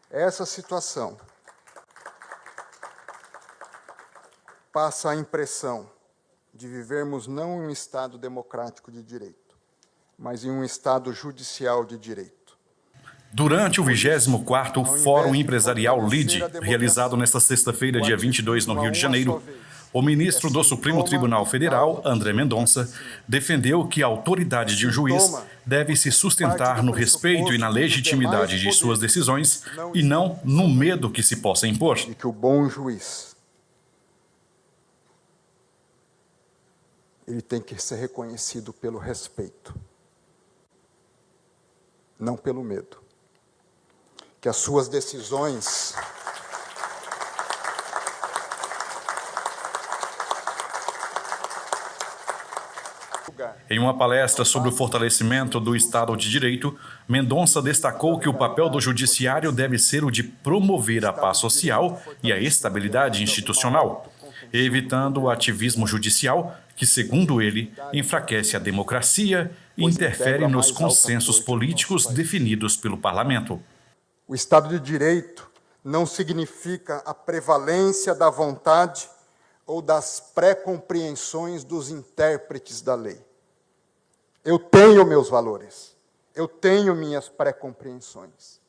Essa situação passa a impressão de vivermos não em um Estado democrático de direito, mas em um Estado judicial de direito. Durante o 24º Fórum Empresarial LIDE, realizado nesta sexta-feira, dia 22, no Rio de Janeiro, o ministro do Supremo Tribunal Federal, André Mendonça, defendeu que a autoridade de um juiz deve se sustentar no respeito e na legitimidade de suas decisões e não no medo que se possa impor. E que o bom juiz, ele tem que ser reconhecido pelo respeito, não pelo medo. Que as suas decisões Em uma palestra sobre o fortalecimento do Estado de Direito, Mendonça destacou que o papel do judiciário deve ser o de promover a paz social e a estabilidade institucional, evitando o ativismo judicial que, segundo ele, enfraquece a democracia e interfere nos consensos políticos definidos pelo parlamento. O Estado de Direito não significa a prevalência da vontade ou das pré-compreensões dos intérpretes da lei. Eu tenho meus valores, eu tenho minhas pré-compreensões,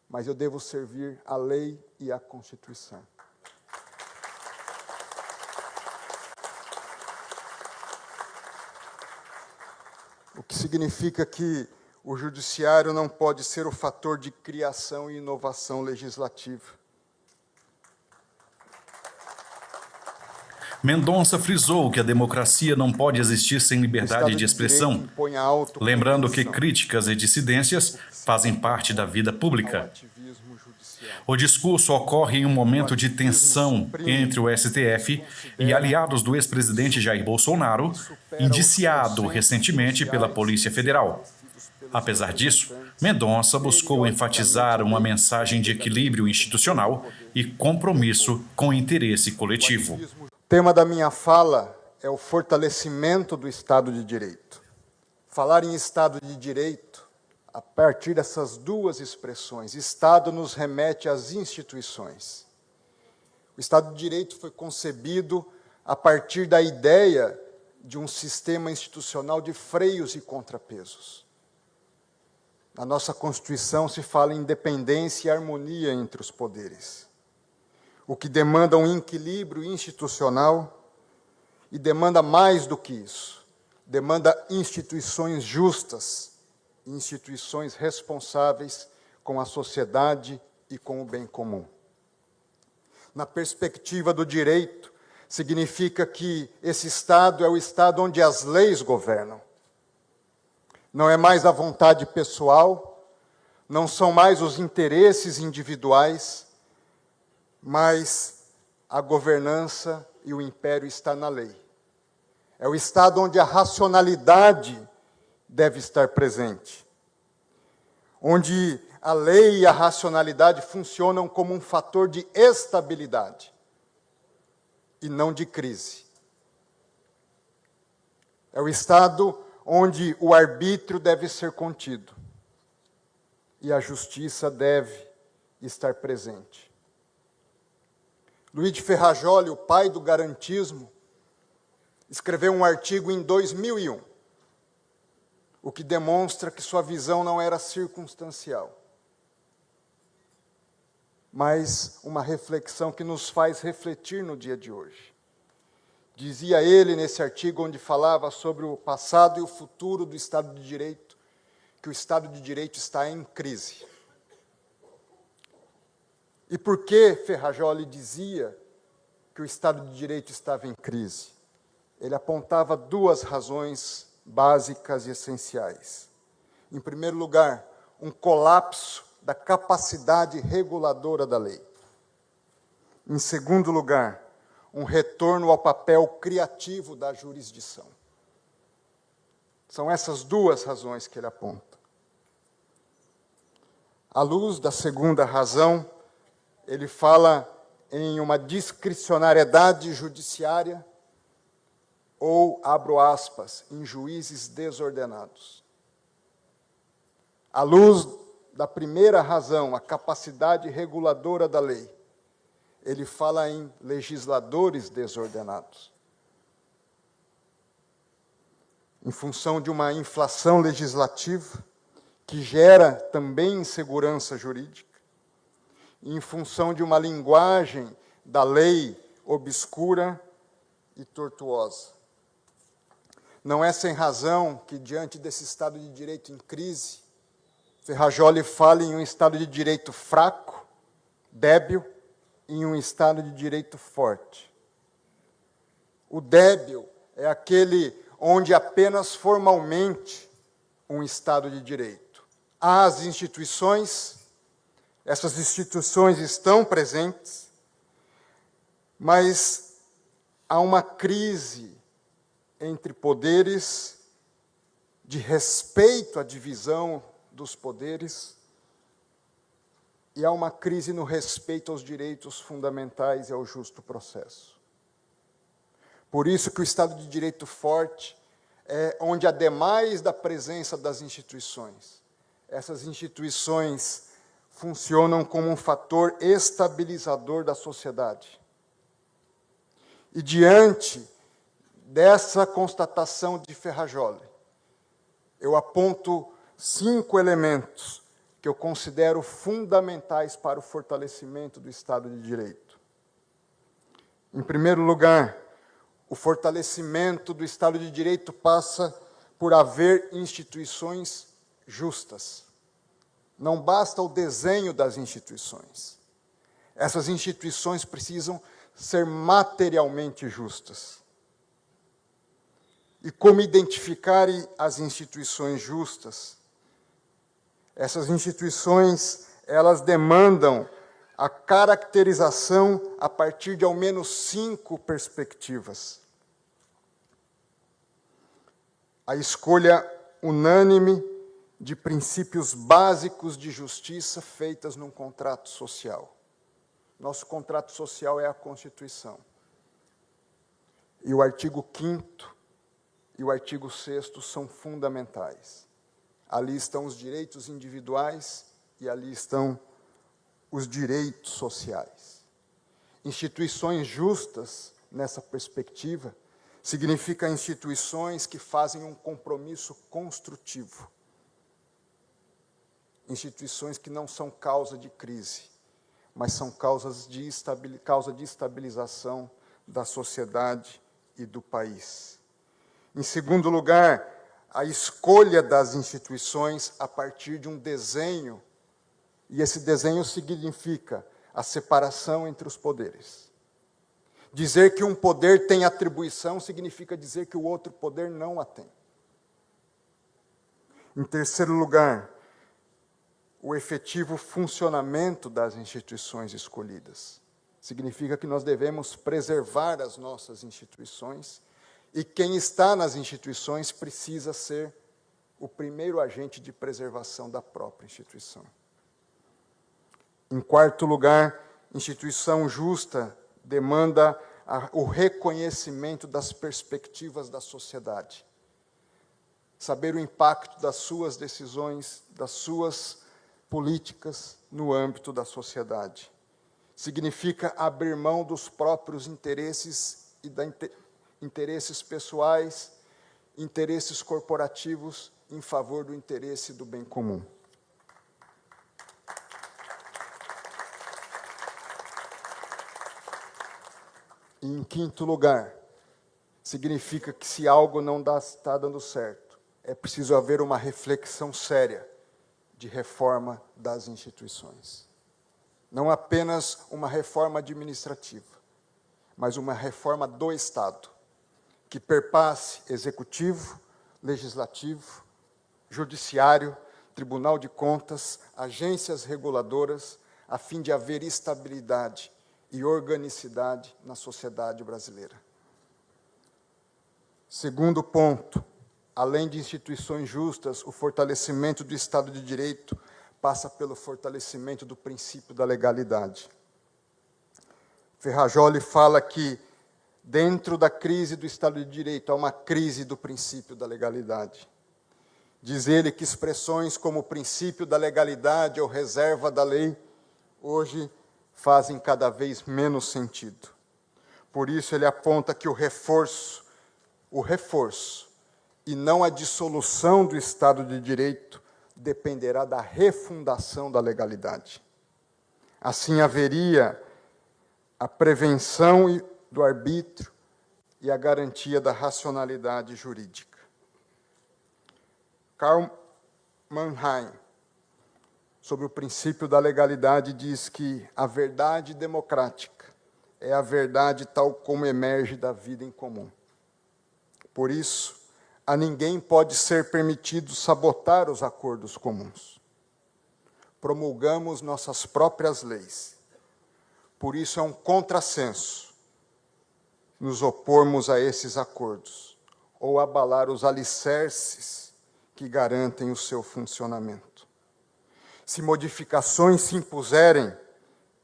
mas eu devo servir a lei e a Constituição. O que significa que o judiciário não pode ser o fator de criação e inovação legislativa. Mendonça frisou que a democracia não pode existir sem liberdade de expressão, lembrando que críticas e dissidências fazem parte da vida pública. O discurso ocorre em um momento de tensão entre o STF e aliados do ex-presidente Jair Bolsonaro, indiciado recentemente pela Polícia Federal. Apesar disso, Mendonça buscou enfatizar uma mensagem de equilíbrio institucional e compromisso com o interesse coletivo. O tema da minha fala é o fortalecimento do Estado de Direito. Falar em Estado de Direito, a partir dessas duas expressões, Estado nos remete às instituições. O Estado de Direito foi concebido a partir da ideia de um sistema institucional de freios e contrapesos. Na nossa Constituição se fala em independência e harmonia entre os poderes, o que demanda um equilíbrio institucional e demanda mais do que isso, demanda instituições justas, instituições responsáveis com a sociedade e com o bem comum. Na perspectiva do direito, significa que esse Estado é o Estado onde as leis governam. Não é mais a vontade pessoal, não são mais os interesses individuais, mas a governança e o império está na lei. É o Estado onde a racionalidade deve estar presente, onde a lei e a racionalidade funcionam como um fator de estabilidade e não de crise. É o Estado onde o arbítrio deve ser contido e a justiça deve estar presente. Luiz de Ferrajoli, o pai do garantismo, escreveu um artigo em 2001, o que demonstra que sua visão não era circunstancial, mas uma reflexão que nos faz refletir no dia de hoje. Dizia ele, nesse artigo onde falava sobre o passado e o futuro do Estado de Direito, que o Estado de Direito está em crise. E por que Ferrajoli dizia que o Estado de Direito estava em crise? Ele apontava duas razões básicas e essenciais. Em primeiro lugar, um colapso da capacidade reguladora da lei. Em segundo lugar, um retorno ao papel criativo da jurisdição. São essas duas razões que ele aponta. À luz da segunda razão, ele fala em uma discricionariedade judiciária ou, abro aspas, em juízes desordenados. À luz da primeira razão, a capacidade reguladora da lei, ele fala em legisladores desordenados. Em função de uma inflação legislativa, que gera também insegurança jurídica, em função de uma linguagem da lei obscura e tortuosa. Não é sem razão que, diante desse Estado de Direito em crise, Ferrajoli fala em um Estado de Direito fraco, débil, e em um Estado de Direito forte. O débil é aquele onde apenas formalmente um Estado de Direito. Há as instituições, essas instituições estão presentes, mas há uma crise entre poderes, de respeito à divisão dos poderes, e há uma crise no respeito aos direitos fundamentais e ao justo processo. Por isso que o Estado de Direito forte é onde, ademais da presença das instituições, essas instituições funcionam como um fator estabilizador da sociedade. E diante dessa constatação de Ferrajoli, eu aponto 5 elementos que eu considero fundamentais para o fortalecimento do Estado de Direito. Em primeiro lugar, o fortalecimento do Estado de Direito passa por haver instituições justas. Não basta o desenho das instituições. Essas instituições precisam ser materialmente justas. E como identificar as instituições justas? Essas instituições, elas demandam a caracterização a partir de ao menos 5 perspectivas. A escolha unânime de princípios básicos de justiça feitas num contrato social. Nosso contrato social é a Constituição. E o artigo 5º e o artigo 6º são fundamentais. Ali estão os direitos individuais e ali estão os direitos sociais. Instituições justas, nessa perspectiva, significa instituições que fazem um compromisso construtivo. Instituições que não são causa de crise, mas são causa de estabilização da sociedade e do país. Em segundo lugar, a escolha das instituições a partir de um desenho, e esse desenho significa a separação entre os poderes. Dizer que um poder tem atribuição significa dizer que o outro poder não a tem. Em terceiro lugar, o efetivo funcionamento das instituições escolhidas. Significa que nós devemos preservar as nossas instituições, e quem está nas instituições precisa ser o primeiro agente de preservação da própria instituição. Em quarto lugar, instituição justa demanda o reconhecimento das perspectivas da sociedade. Saber o impacto das suas decisões, das suas políticas no âmbito da sociedade. Significa abrir mão dos próprios interesses e interesses pessoais, interesses corporativos em favor do interesse do bem comum. E, em quinto lugar, significa que se algo não está dando certo, é preciso haver uma reflexão séria de reforma das instituições. Não apenas uma reforma administrativa, mas uma reforma do Estado, que perpasse executivo, legislativo, judiciário, Tribunal de Contas, agências reguladoras, a fim de haver estabilidade e organicidade na sociedade brasileira. Segundo ponto, além de instituições justas, o fortalecimento do Estado de Direito passa pelo fortalecimento do princípio da legalidade. Ferrajoli fala que, dentro da crise do Estado de Direito, há uma crise do princípio da legalidade. Diz ele que expressões como princípio da legalidade ou reserva da lei, hoje fazem cada vez menos sentido. Por isso ele aponta que o reforço, e não a dissolução do Estado de Direito, dependerá da refundação da legalidade. Assim haveria a prevenção do arbítrio e a garantia da racionalidade jurídica. Karl Mannheim, sobre o princípio da legalidade, diz que a verdade democrática é a verdade tal como emerge da vida em comum. Por isso, a ninguém pode ser permitido sabotar os acordos comuns. Promulgamos nossas próprias leis. Por isso é um contrassenso nos opormos a esses acordos ou abalar os alicerces que garantem o seu funcionamento. Se modificações se impuserem,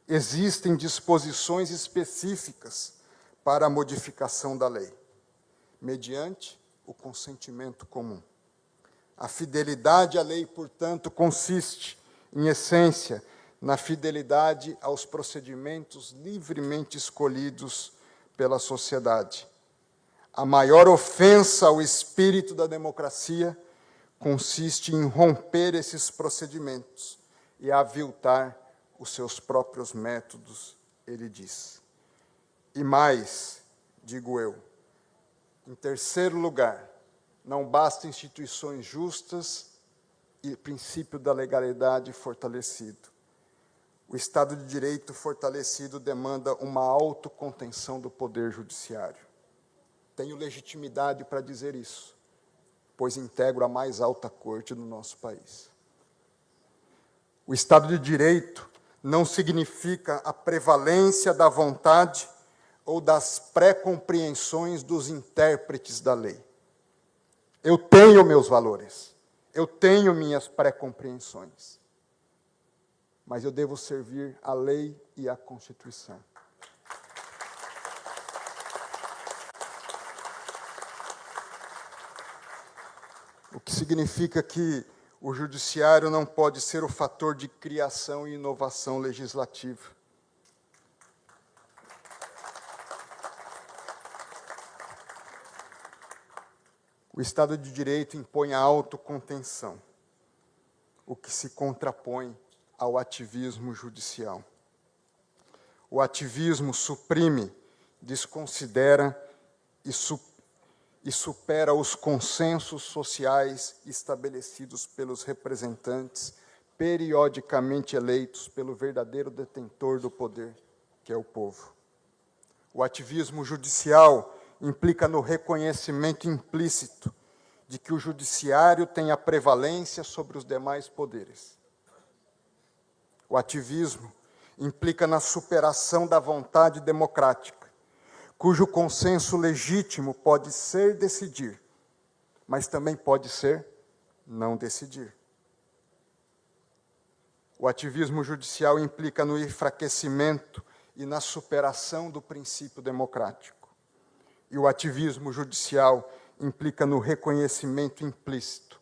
existem disposições específicas para a modificação da lei, mediante o consentimento comum. A fidelidade à lei, portanto, consiste, em essência, na fidelidade aos procedimentos livremente escolhidos pela sociedade. A maior ofensa ao espírito da democracia consiste em romper esses procedimentos e aviltar os seus próprios métodos, ele diz. E mais, digo eu, em terceiro lugar, não basta instituições justas e princípio da legalidade fortalecido. O Estado de Direito fortalecido demanda uma autocontenção do Poder Judiciário. Tenho legitimidade para dizer isso, pois integro a mais alta corte do nosso país. O Estado de Direito não significa a prevalência da vontade ou das pré-compreensões dos intérpretes da lei. Eu tenho meus valores, eu tenho minhas pré-compreensões, mas eu devo servir a lei e a Constituição. O que significa que o judiciário não pode ser o fator de criação e inovação legislativa. O Estado de Direito impõe a autocontenção, o que se contrapõe ao ativismo judicial. O ativismo suprime, desconsidera e supera os consensos sociais estabelecidos pelos representantes periodicamente eleitos pelo verdadeiro detentor do poder, que é o povo. O ativismo judicial implica no reconhecimento implícito de que o judiciário tem a prevalência sobre os demais poderes. O ativismo implica na superação da vontade democrática, cujo consenso legítimo pode ser decidir, mas também pode ser não decidir. O ativismo judicial implica no enfraquecimento e na superação do princípio democrático. E o ativismo judicial implica no reconhecimento implícito,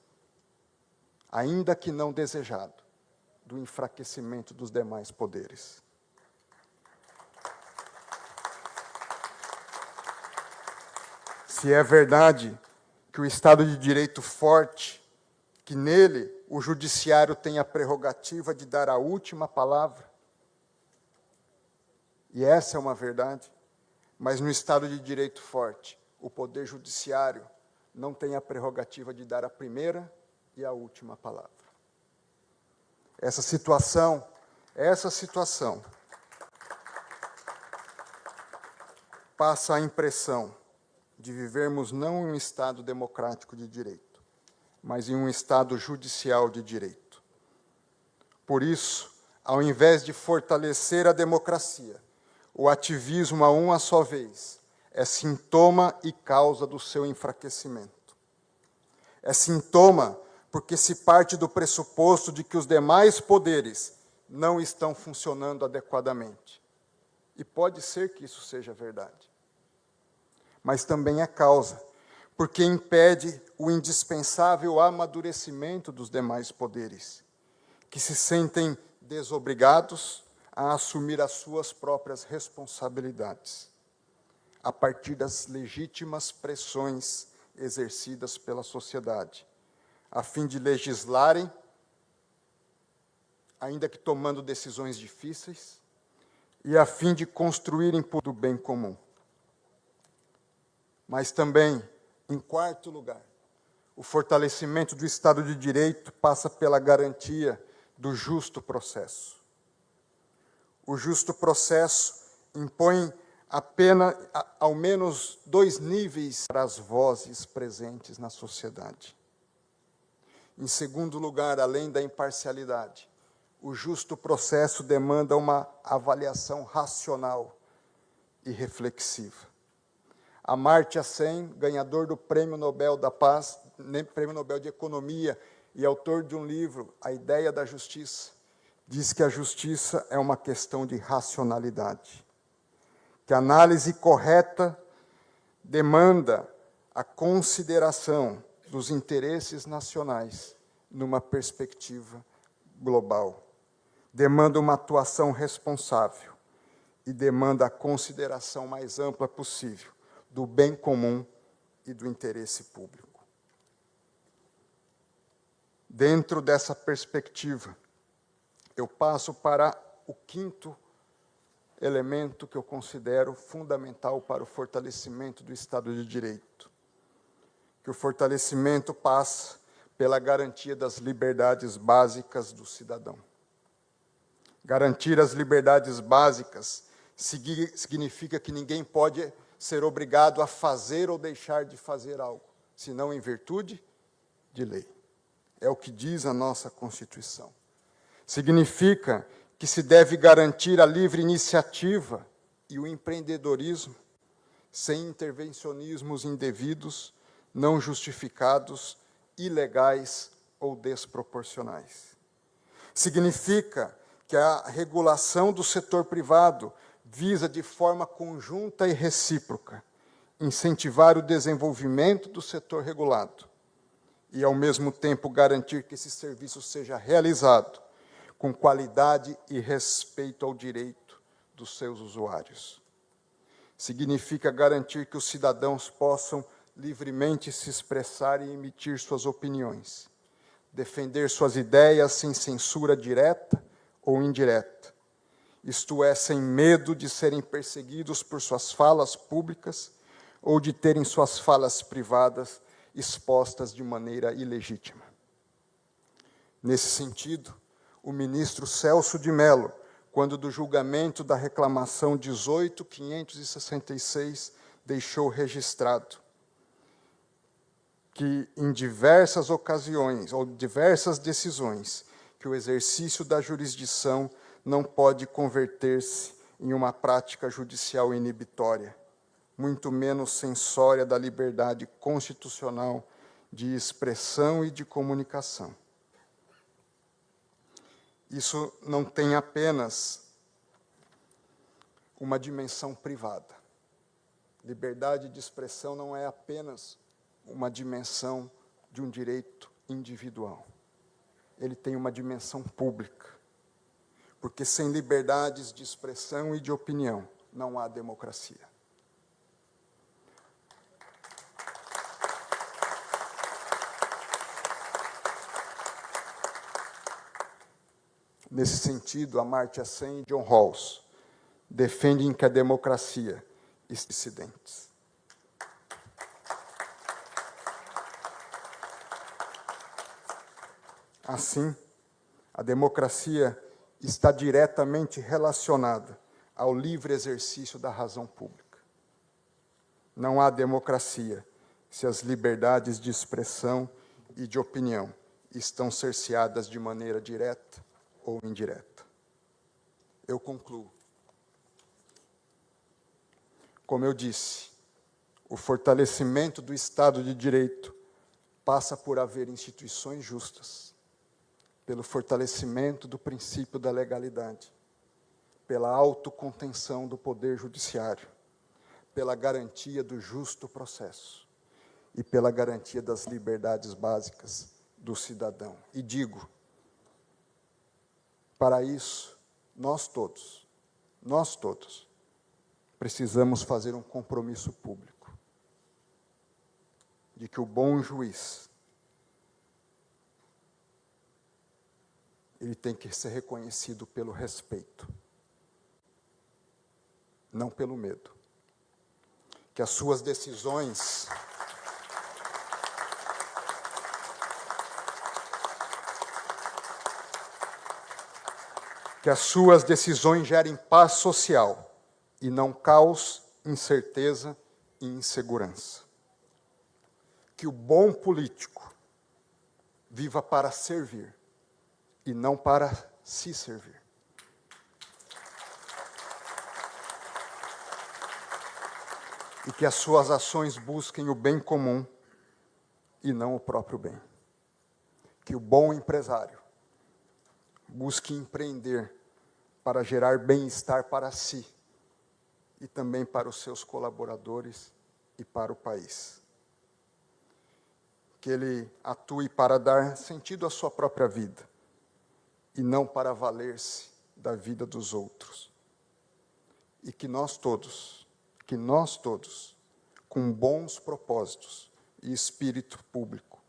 ainda que não desejado, do enfraquecimento dos demais poderes. Se é verdade que o Estado de Direito forte, que nele o judiciário tem a prerrogativa de dar a última palavra, e essa é uma verdade, mas no Estado de Direito forte, o Poder Judiciário não tem a prerrogativa de dar a primeira e a última palavra. Essa situação passa a impressão de vivermos não em um Estado democrático de direito, mas em um Estado judicial de direito. Por isso, ao invés de fortalecer a democracia, o ativismo a uma só vez é sintoma e causa do seu enfraquecimento. É sintoma porque se parte do pressuposto de que os demais poderes não estão funcionando adequadamente. E pode ser que isso seja verdade. Mas também é causa, porque impede o indispensável amadurecimento dos demais poderes, que se sentem desobrigados a assumir as suas próprias responsabilidades, a partir das legítimas pressões exercidas pela sociedade, a fim de legislarem, ainda que tomando decisões difíceis, e a fim de construírem por o bem comum. Mas também, em quarto lugar, o fortalecimento do Estado de Direito passa pela garantia do justo processo. O justo processo impõe apenas, ao menos, 2 níveis para as vozes presentes na sociedade. Em segundo lugar, além da imparcialidade, o justo processo demanda uma avaliação racional e reflexiva. Amartya Sen, ganhador do Prêmio Nobel da Paz, Prêmio Nobel de Economia e autor de um livro, A Ideia da Justiça, diz que a justiça é uma questão de racionalidade, que a análise correta demanda a consideração dos interesses nacionais numa perspectiva global, demanda uma atuação responsável e demanda a consideração mais ampla possível do bem comum e do interesse público. Dentro dessa perspectiva, eu passo para o quinto elemento que eu considero fundamental para o fortalecimento do Estado de Direito, que o fortalecimento passa pela garantia das liberdades básicas do cidadão. Garantir as liberdades básicas significa que ninguém pode ser obrigado a fazer ou deixar de fazer algo, senão em virtude de lei. É o que diz a nossa Constituição. Significa que se deve garantir a livre iniciativa e o empreendedorismo sem intervencionismos indevidos, não justificados, ilegais ou desproporcionais. Significa que a regulação do setor privado visa, de forma conjunta e recíproca, incentivar o desenvolvimento do setor regulado e, ao mesmo tempo, garantir que esse serviço seja realizado com qualidade e respeito ao direito dos seus usuários. Significa garantir que os cidadãos possam livremente se expressar e emitir suas opiniões, defender suas ideias sem censura direta ou indireta, isto é, sem medo de serem perseguidos por suas falas públicas ou de terem suas falas privadas expostas de maneira ilegítima. Nesse sentido, o ministro Celso de Mello, quando do julgamento da reclamação 18.566, deixou registrado que, em diversas ocasiões, ou diversas decisões, que o exercício da jurisdição não pode converter-se em uma prática judicial inibitória, muito menos censória da liberdade constitucional de expressão e de comunicação. Isso não tem apenas uma dimensão privada. Liberdade de expressão não é apenas uma dimensão de um direito individual. Ele tem uma dimensão pública. Porque sem liberdades de expressão e de opinião, não há democracia. Nesse sentido, Amartya Sen e John Rawls defendem que a democracia está dissidentes. Assim, a democracia está diretamente relacionada ao livre exercício da razão pública. Não há democracia se as liberdades de expressão e de opinião estão cerceadas de maneira direta ou indireta. Eu concluo. Como eu disse, o fortalecimento do Estado de Direito passa por haver instituições justas, pelo fortalecimento do princípio da legalidade, pela autocontenção do poder judiciário, pela garantia do justo processo e pela garantia das liberdades básicas do cidadão. E digo, para isso, nós todos, precisamos fazer um compromisso público de que o bom juiz, ele tem que ser reconhecido pelo respeito, não pelo medo. Que as suas decisões gerem paz social e não caos, incerteza e insegurança. Que o bom político viva para servir e não para se servir. E que as suas ações busquem o bem comum e não o próprio bem. Que o bom empresário busque empreender para gerar bem-estar para si e também para os seus colaboradores e para o país. Que ele atue para dar sentido à sua própria vida e não para valer-se da vida dos outros. E que nós todos, com bons propósitos e espírito público,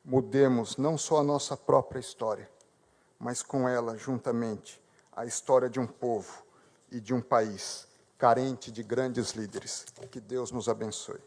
mudemos não só a nossa própria história, mas com ela, juntamente, a história de um povo e de um país carente de grandes líderes. Que Deus nos abençoe.